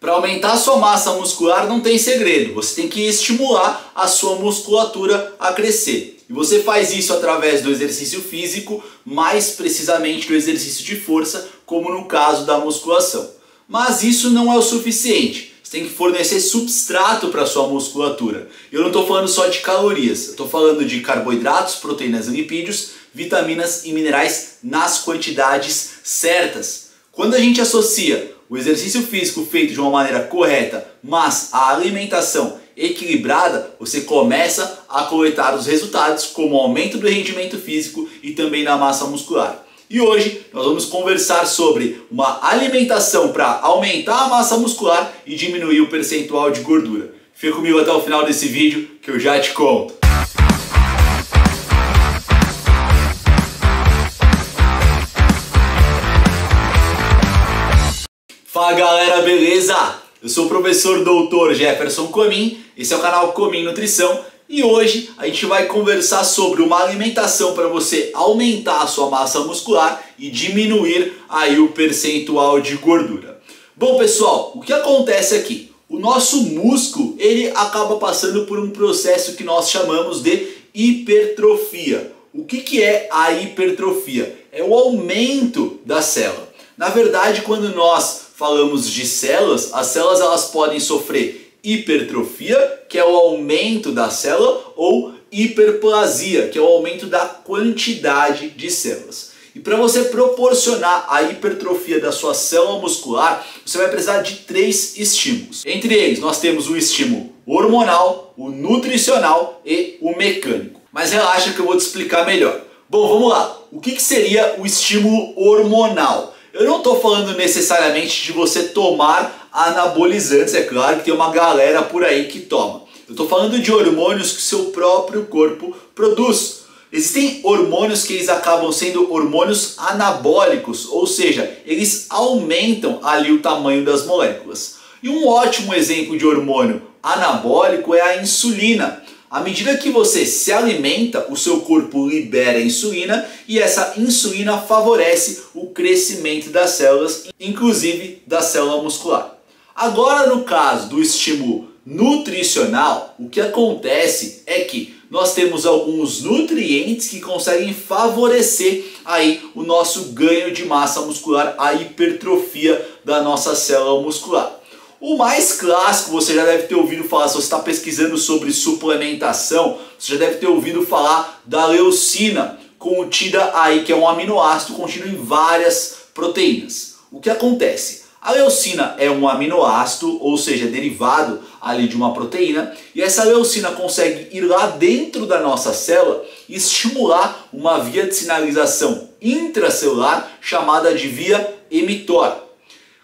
Para aumentar a sua massa muscular não tem segredo, você tem que estimular a sua musculatura a crescer. E você faz isso através do exercício físico, mais precisamente do exercício de força, como no caso da musculação. Mas isso não é o suficiente. Você tem que fornecer substrato para a sua musculatura. Eu não estou falando só de calorias, eu estou falando de carboidratos, proteínas e lipídios, vitaminas e minerais nas quantidades certas. Quando a gente associa o exercício físico feito de uma maneira correta, mas a alimentação equilibrada, você começa a coletar os resultados como o aumento do rendimento físico e também da massa muscular. E hoje nós vamos conversar sobre uma alimentação para aumentar a massa muscular e diminuir o percentual de gordura. Fica comigo até o final desse vídeo que eu já te conto. Fala galera, beleza? Eu sou o professor Dr. Jefferson Comin, esse é o canal Comin Nutrição e hoje a gente vai conversar sobre uma alimentação para você aumentar a sua massa muscular e diminuir aí o percentual de gordura. Bom pessoal, o que acontece aqui? O nosso músculo ele acaba passando por um processo que nós chamamos de hipertrofia. O que é a hipertrofia? É o aumento da célula. Na verdade, quando nós falamos de células, as células elas podem sofrer hipertrofia, que é o aumento da célula, ou hiperplasia, que é o aumento da quantidade de células. E para você proporcionar a hipertrofia da sua célula muscular, você vai precisar de 3 estímulos. Entre eles, nós temos o estímulo hormonal, o nutricional e o mecânico. Mas relaxa que eu vou te explicar melhor. Bom, vamos lá. O que seria o estímulo hormonal? Eu não estou falando necessariamente de você tomar anabolizantes, é claro que tem uma galera por aí que toma. Eu estou falando de hormônios que o seu próprio corpo produz. Existem hormônios que eles acabam sendo hormônios anabólicos, ou seja, eles aumentam ali o tamanho das moléculas. E um ótimo exemplo de hormônio anabólico é a insulina. À medida que você se alimenta, o seu corpo libera insulina e essa insulina favorece o crescimento das células, inclusive da célula muscular. Agora, no caso do estímulo nutricional, o que acontece é que nós temos alguns nutrientes que conseguem favorecer aí o nosso ganho de massa muscular, a hipertrofia da nossa célula muscular. O mais clássico, você já deve ter ouvido falar, se você está pesquisando sobre suplementação, você já deve ter ouvido falar da leucina, contida aí, que é um aminoácido contido em várias proteínas. O que acontece? A leucina é um aminoácido, ou seja, derivado ali de uma proteína, e essa leucina consegue ir lá dentro da nossa célula e estimular uma via de sinalização intracelular chamada de via mTOR.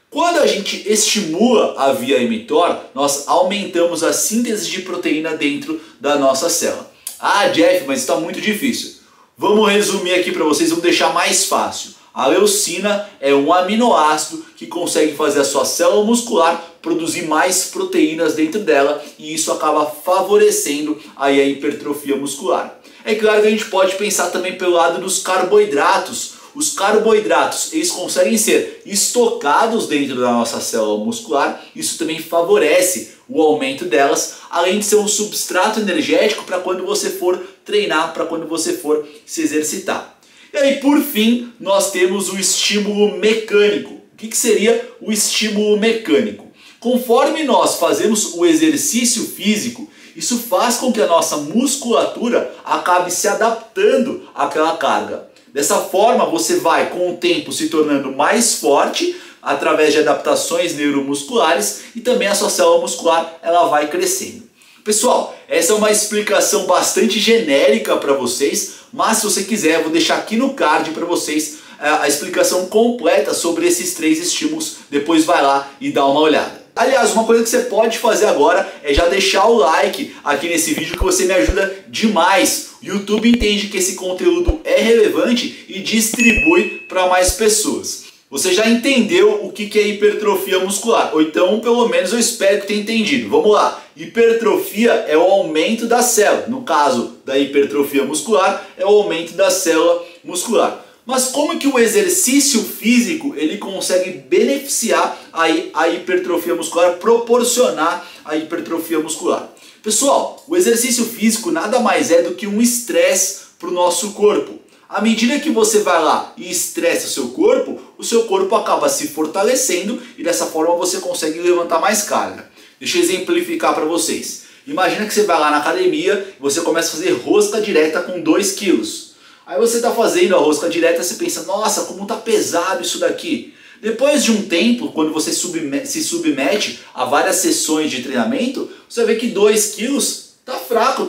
Quando a gente estimula a via mTOR, nós aumentamos a síntese de proteína dentro da nossa célula. Ah, Jeff, mas está muito difícil. Vamos resumir aqui para vocês, vamos deixar mais fácil. A leucina é um aminoácido que consegue fazer a sua célula muscular produzir mais proteínas dentro dela e isso acaba favorecendo aí a hipertrofia muscular. É claro que a gente pode pensar também pelo lado dos carboidratos. Os carboidratos eles conseguem ser estocados dentro da nossa célula muscular, isso também favorece o aumento delas, além de ser um substrato energético para quando você for treinar, para quando você for se exercitar. E aí por fim nós temos o estímulo mecânico. O que seria o estímulo mecânico? Conforme nós fazemos o exercício físico, isso faz com que a nossa musculatura acabe se adaptando àquela carga. Dessa forma você vai com o tempo se tornando mais forte através de adaptações neuromusculares e também a sua célula muscular ela vai crescendo. Pessoal, essa é uma explicação bastante genérica para vocês, mas se você quiser eu vou deixar aqui no card para vocês a explicação completa sobre esses 3 estímulos, depois vai lá e dá uma olhada. Aliás, uma coisa que você pode fazer agora é já deixar o like aqui nesse vídeo que você me ajuda demais. O YouTube entende que esse conteúdo é relevante e distribui para mais pessoas. Você já entendeu o que é hipertrofia muscular? Ou então, pelo menos eu espero que tenha entendido. Vamos lá. Hipertrofia é o aumento da célula. No caso da hipertrofia muscular, é o aumento da célula muscular. Mas como que o exercício físico ele consegue beneficiar aí a hipertrofia muscular, proporcionar a hipertrofia muscular? Pessoal, o exercício físico nada mais é do que um estresse para o nosso corpo. À medida que você vai lá e estressa o seu corpo acaba se fortalecendo e dessa forma você consegue levantar mais carga. Deixa eu exemplificar para vocês. Imagina que você vai lá na academia e você começa a fazer rosca direta com 2 quilos. Aí você está fazendo a rosca direta e você pensa, nossa, como tá pesado isso daqui. Depois de um tempo, quando você se submete a várias sessões de treinamento, você vê que 2 quilos tá fraco,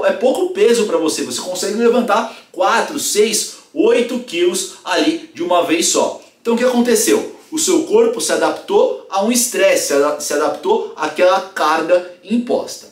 é pouco peso para você. Você consegue levantar 4, 6, 8 quilos ali de uma vez só. Então o que aconteceu? O seu corpo se adaptou a um estresse, se adaptou àquela carga imposta.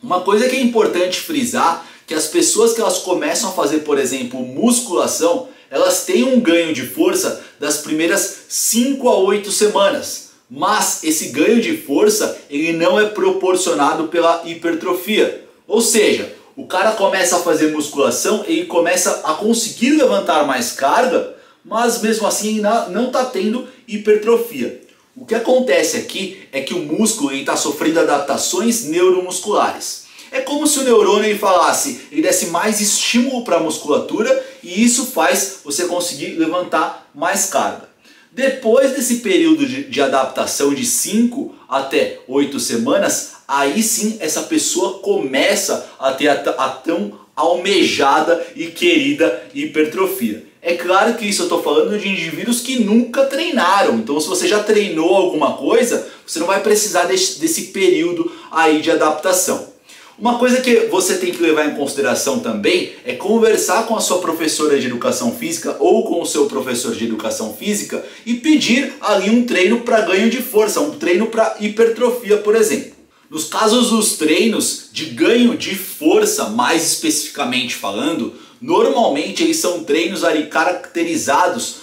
Uma coisa que é importante frisar, que as pessoas que elas começam a fazer, por exemplo, musculação, elas têm um ganho de força das primeiras 5 a 8 semanas. Mas esse ganho de força ele não é proporcionado pela hipertrofia. Ou seja, o cara começa a fazer musculação, ele começa a conseguir levantar mais carga, mas mesmo assim não está tendo hipertrofia. O que acontece aqui é que o músculo está sofrendo adaptações neuromusculares. É como se o neurônio ele falasse, ele desse mais estímulo para a musculatura e isso faz você conseguir levantar mais carga. Depois desse período de adaptação de 5 até 8 semanas, aí sim essa pessoa começa a ter a tão almejada e querida hipertrofia. É claro que isso eu estou falando de indivíduos que nunca treinaram, então se você já treinou alguma coisa, você não vai precisar desse período aí de adaptação. Uma coisa que você tem que levar em consideração também é conversar com a sua professora de educação física ou com o seu professor de educação física e pedir ali um treino para ganho de força, um treino para hipertrofia, por exemplo. Nos casos dos treinos de ganho de força, mais especificamente falando, normalmente eles são treinos ali caracterizados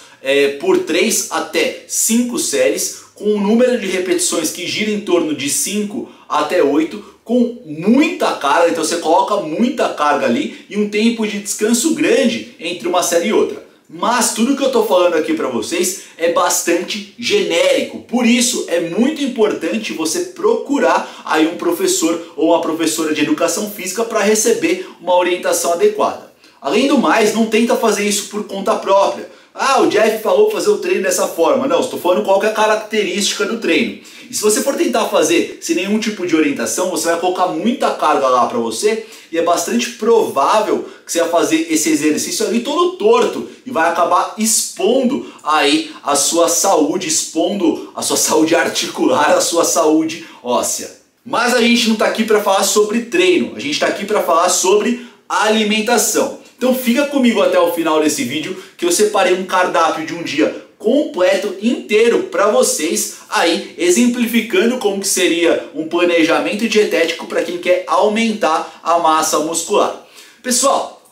por 3 até 5 séries, com um número de repetições que gira em torno de 5 até 8, com muita carga, então você coloca muita carga ali e um tempo de descanso grande entre uma série e outra. Mas tudo que eu estou falando aqui para vocês é bastante genérico, por isso é muito importante você procurar aí um professor ou uma professora de educação física para receber uma orientação adequada. Além do mais, não tenta fazer isso por conta própria. Ah, o Jeff falou fazer o treino dessa forma. Não, estou falando qual que é a característica do treino. E se você for tentar fazer sem nenhum tipo de orientação, você vai colocar muita carga lá para você e é bastante provável que você vai fazer esse exercício ali todo torto e vai acabar expondo aí a sua saúde, expondo a sua saúde articular, a sua saúde óssea. Mas a gente não está aqui para falar sobre treino, a gente está aqui para falar sobre alimentação. Então fica comigo até o final desse vídeo que eu separei um cardápio de um dia completo, inteiro para vocês aí, exemplificando como que seria um planejamento dietético para quem quer aumentar a massa muscular. Pessoal,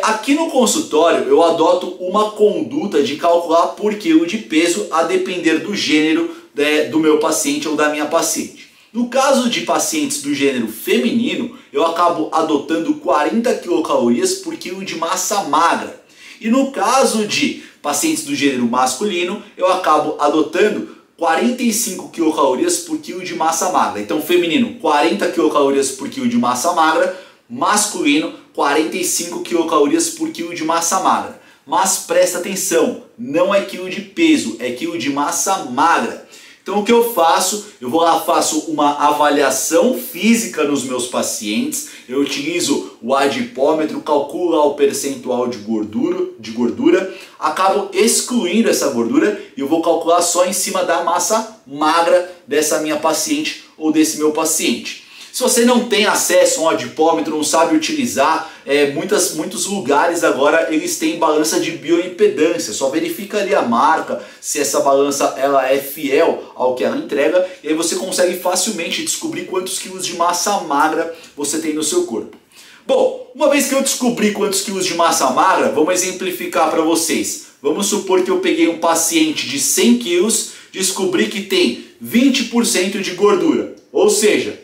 aqui no consultório eu adoto uma conduta de calcular por quilo de peso a depender do gênero do meu paciente ou da minha paciente. No caso de pacientes do gênero feminino, eu acabo adotando 40 quilocalorias por quilo de massa magra. E no caso de pacientes do gênero masculino, eu acabo adotando 45 quilocalorias por quilo de massa magra. Então, feminino, 40 quilocalorias por quilo de massa magra, masculino, 45 quilocalorias por quilo de massa magra. Mas presta atenção, não é quilo de peso, é quilo de massa magra. Então o que eu faço? Eu vou lá, faço uma avaliação física nos meus pacientes, eu utilizo o adipômetro, calculo lá o percentual de gordura, acabo excluindo essa gordura e eu vou calcular só em cima da massa magra dessa minha paciente ou desse meu paciente. Se você não tem acesso a um adipômetro, não sabe utilizar, muitos lugares agora eles têm balança de bioimpedância. Só verifica ali a marca, se essa balança ela é fiel ao que ela entrega, e aí você consegue facilmente descobrir quantos quilos de massa magra você tem no seu corpo. Bom, uma vez que eu descobri quantos quilos de massa magra, vamos exemplificar para vocês. Vamos supor que eu peguei um paciente de 100 quilos, descobri que tem 20% de gordura, ou seja,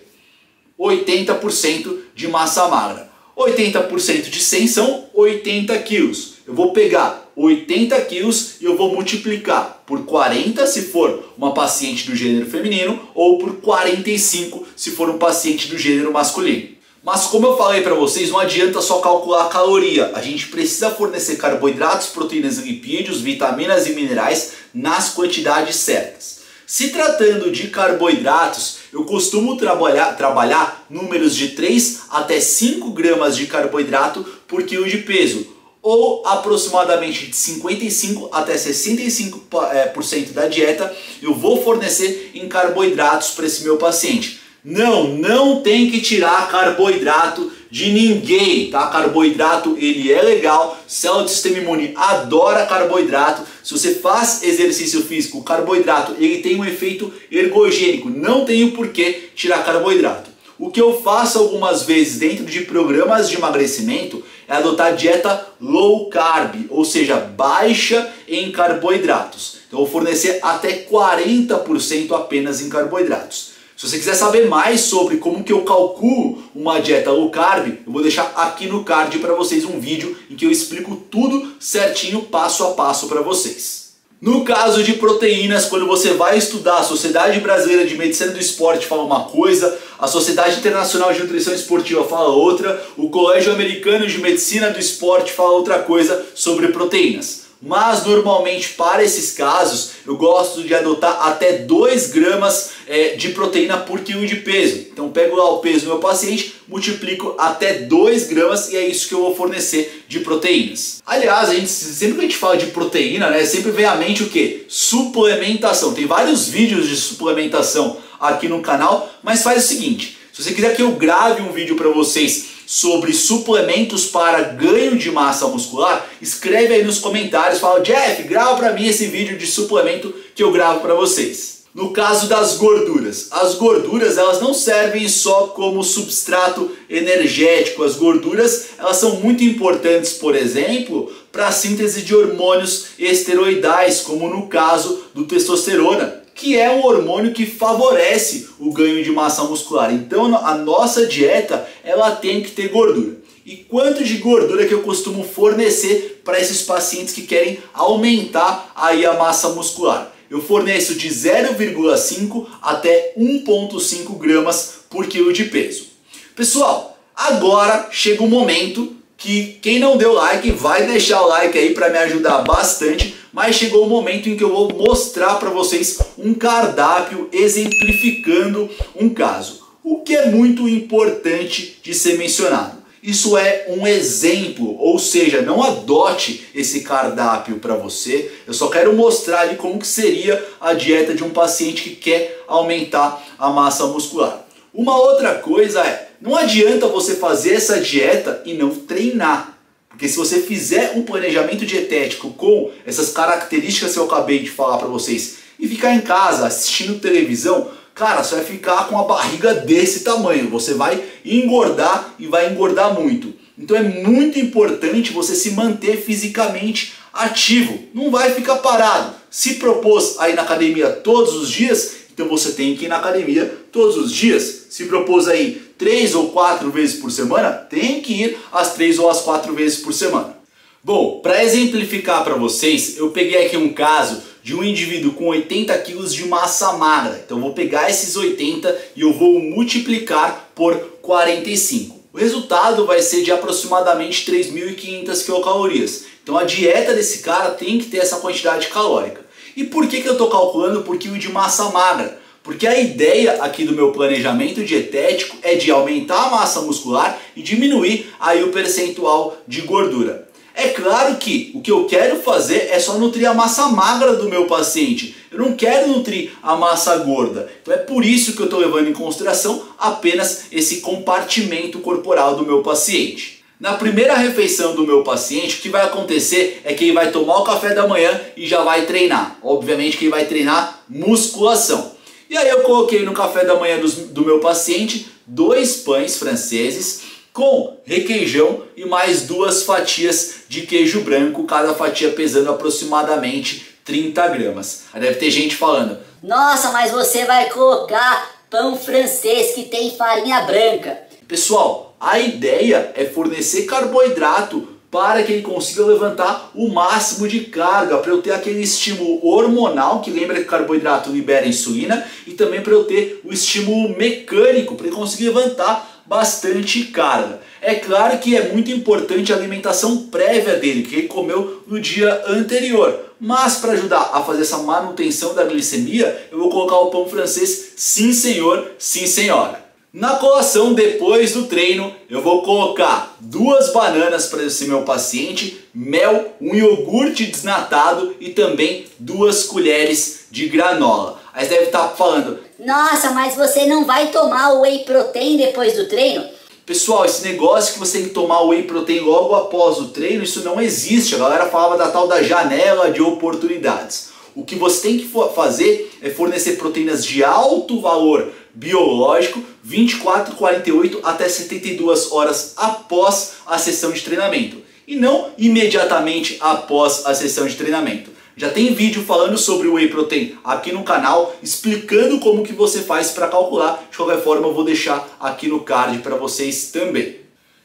80% de massa magra. 80% de 100 são 80 quilos. Eu vou pegar 80 quilos e eu vou multiplicar por 40 se for uma paciente do gênero feminino ou por 45 se for um paciente do gênero masculino. Mas como eu falei para vocês, não adianta só calcular a caloria. A gente precisa fornecer carboidratos, proteínas e lipídios, vitaminas e minerais nas quantidades certas. Se tratando de carboidratos, eu costumo trabalhar números de 3 até 5 gramas de carboidrato por quilo de peso, ou aproximadamente de 55 até 65% da dieta eu vou fornecer em carboidratos para esse meu paciente. Não tem que tirar carboidrato de ninguém, tá? Carboidrato ele é legal, célula do sistema imune adora carboidrato. Se você faz exercício físico, o carboidrato ele tem um efeito ergogênico, não tem o porquê tirar carboidrato. O que eu faço algumas vezes dentro de programas de emagrecimento é adotar dieta low carb, ou seja, baixa em carboidratos. Então eu vou fornecer até 40% apenas em carboidratos. Se você quiser saber mais sobre como que eu calculo uma dieta low carb, eu vou deixar aqui no card para vocês um vídeo em que eu explico tudo certinho, passo a passo para vocês. No caso de proteínas, quando você vai estudar, a Sociedade Brasileira de Medicina do Esporte fala uma coisa, a Sociedade Internacional de Nutrição Esportiva fala outra, o Colégio Americano de Medicina do Esporte fala outra coisa sobre proteínas. Mas normalmente para esses casos eu gosto de adotar até 2 gramas de proteína por quilo de peso. Então pego lá o peso do meu paciente, multiplico até 2 gramas e é isso que eu vou fornecer de proteínas. Aliás, sempre que a gente fala de proteína, né, sempre vem à mente o que? Suplementação. Tem vários vídeos de suplementação aqui no canal, mas faz o seguinte, se você quiser que eu grave um vídeo para vocês sobre suplementos para ganho de massa muscular, escreve aí nos comentários, fala: Jeff, grava para mim esse vídeo de suplemento que eu gravo para vocês. No caso das gorduras, as gorduras elas não servem só como substrato energético, as gorduras elas são muito importantes, por exemplo, para a síntese de hormônios esteroidais, como no caso do testosterona, que é um hormônio que favorece o ganho de massa muscular. Então a nossa dieta ela tem que ter gordura. E quanto de gordura que eu costumo fornecer para esses pacientes que querem aumentar aí a massa muscular? Eu forneço de 0,5 até 1,5 gramas por quilo de peso. Pessoal, agora chega o momento que quem não deu like vai deixar o like aí para me ajudar bastante, mas chegou o momento em que eu vou mostrar para vocês um cardápio exemplificando um caso. O que é muito importante de ser mencionado. Isso é um exemplo, ou seja, não adote esse cardápio para você. Eu só quero mostrar ali como que seria a dieta de um paciente que quer aumentar a massa muscular. Uma outra coisa é, não adianta você fazer essa dieta e não treinar. Porque se você fizer um planejamento dietético com essas características que eu acabei de falar para vocês e ficar em casa assistindo televisão, cara, você vai ficar com a barriga desse tamanho. Você vai engordar e vai engordar muito. Então é muito importante você se manter fisicamente ativo. Não vai ficar parado. Se propôs a ir na academia todos os dias, então você tem que ir na academia todos os dias. Se propôs aí 3 ou 4 vezes por semana, tem que ir as 3 ou as 4 vezes por semana. Bom, para exemplificar para vocês, eu peguei aqui um caso de um indivíduo com 80 quilos de massa magra. Então eu vou pegar esses 80 e eu vou multiplicar por 45. O resultado vai ser de aproximadamente 3.500 quilocalorias. Então a dieta desse cara tem que ter essa quantidade calórica. E por que eu estou calculando por quilo de massa magra? Porque a ideia aqui do meu planejamento dietético é de aumentar a massa muscular e diminuir aí o percentual de gordura. É claro que o que eu quero fazer é só nutrir a massa magra do meu paciente. Eu não quero nutrir a massa gorda. Então é por isso que eu estou levando em consideração apenas esse compartimento corporal do meu paciente. Na primeira refeição do meu paciente, o que vai acontecer é que ele vai tomar o café da manhã e já vai treinar. Obviamente que ele vai treinar musculação. E aí eu coloquei no café da manhã do meu paciente 2 pães franceses com requeijão e mais 2 fatias de queijo branco, cada fatia pesando aproximadamente 30 gramas. Aí deve ter gente falando: nossa, mas você vai colocar pão francês que tem farinha branca. Pessoal, a ideia é fornecer carboidrato para que ele consiga levantar o máximo de carga, para eu ter aquele estímulo hormonal, que lembra que o carboidrato libera insulina, e também para eu ter o estímulo mecânico, para ele conseguir levantar bastante carga. É claro que é muito importante a alimentação prévia dele, que ele comeu no dia anterior. Mas para ajudar a fazer essa manutenção da glicemia, eu vou colocar o pão francês, sim senhor, sim senhora. Na colação depois do treino, eu vou colocar 2 bananas para esse meu paciente, mel, um iogurte desnatado e também 2 colheres de granola. Aí você deve estar falando: nossa, mas você não vai tomar o whey protein depois do treino? Pessoal, esse negócio que você tem que tomar whey protein logo após o treino, isso não existe. A galera falava da tal da janela de oportunidades. O que você tem que fazer é fornecer proteínas de alto valor biológico 24, 48 até 72 horas após a sessão de treinamento. E não imediatamente após a sessão de treinamento. Já tem vídeo falando sobre o whey protein aqui no canal, explicando como que você faz para calcular. De qualquer forma, eu vou deixar aqui no card para vocês também.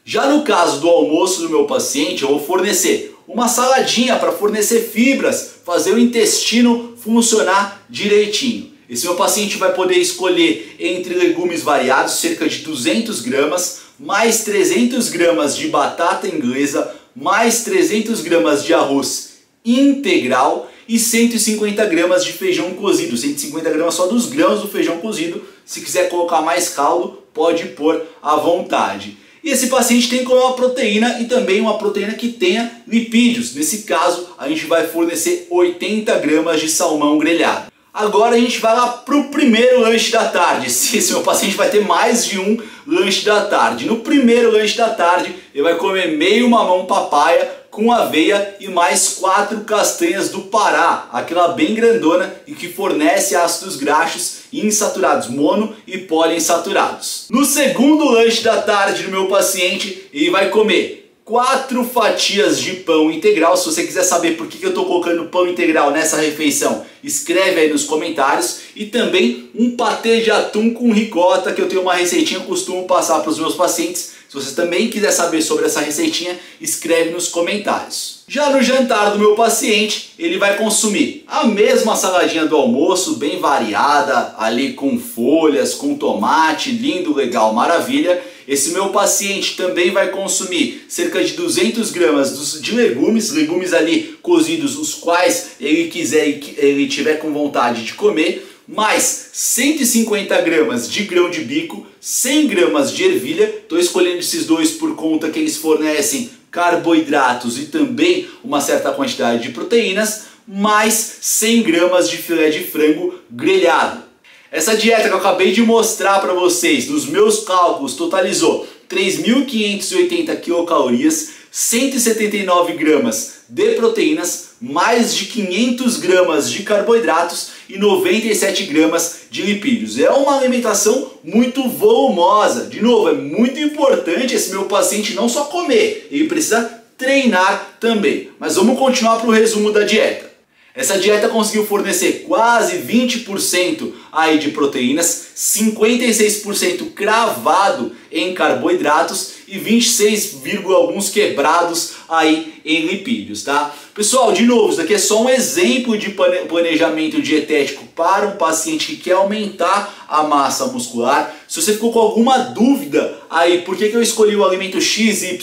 Já no caso do almoço do meu paciente, eu vou fornecer uma saladinha para fornecer fibras, fazer o intestino funcionar direitinho. Esse meu paciente vai poder escolher entre legumes variados, cerca de 200 gramas, mais 300 gramas de batata inglesa, mais 300 gramas de arroz integral e 150 gramas de feijão cozido. 150 gramas só dos grãos do feijão cozido. Se quiser colocar mais caldo, pode pôr à vontade. E esse paciente tem que comer uma proteína e também uma proteína que tenha lipídios. Nesse caso, a gente vai fornecer 80 gramas de salmão grelhado. Agora a gente vai lá para o primeiro lanche da tarde. Esse meu paciente vai ter mais de um lanche da tarde. No primeiro lanche da tarde, ele vai comer meio mamão papaya com aveia e mais 4 castanhas do Pará, aquela bem grandona e que fornece ácidos graxos insaturados, mono e poliinsaturados. No segundo lanche da tarde do meu paciente, ele vai comer 4 fatias de pão integral. Se você quiser saber por que eu estou colocando pão integral nessa refeição, escreve aí nos comentários. E também um patê de atum com ricota, que eu tenho uma receitinha que eu costumo passar para os meus pacientes. Se você também quiser saber sobre essa receitinha, escreve nos comentários. Já no jantar do meu paciente, ele vai consumir a mesma saladinha do almoço, bem variada, ali com folhas, com tomate, lindo, legal, maravilha. Esse meu paciente também vai consumir cerca de 200 gramas de legumes ali cozidos, os quais ele quiser, ele tiver com vontade de comer, mais 150 gramas de grão de bico, 100 gramas de ervilha. Estou escolhendo esses dois por conta que eles fornecem carboidratos e também uma certa quantidade de proteínas, mais 100 gramas de filé de frango grelhado. Essa dieta que eu acabei de mostrar para vocês, nos meus cálculos, totalizou 3.580 quilocalorias, 179 gramas de proteínas, mais de 500 gramas de carboidratos e 97 gramas de lipídios. É uma alimentação muito volumosa. De novo, é muito importante esse meu paciente não só comer, ele precisa treinar também. Mas vamos continuar para o resumo da dieta. Essa dieta conseguiu fornecer quase 20% aí de proteínas, 56% cravado em carboidratos e 26, alguns quebrados aí em lipídios, tá? Pessoal, de novo, isso daqui é só um exemplo de planejamento dietético para um paciente que quer aumentar a massa muscular. Se você ficou com alguma dúvida aí, por que eu escolhi o alimento XYZ,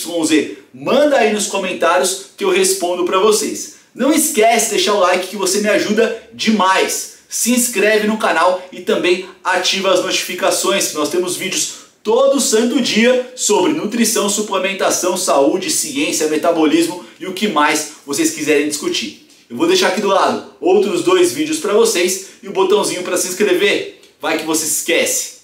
manda aí nos comentários que eu respondo para vocês. Não esquece de deixar o like que você me ajuda demais. Se inscreve no canal e também ativa as notificações, que nós temos vídeos todo santo dia sobre nutrição, suplementação, saúde, ciência, metabolismo e o que mais vocês quiserem discutir. Eu vou deixar aqui do lado outros 2 vídeos para vocês e o botãozinho para se inscrever. Vai que você se esquece.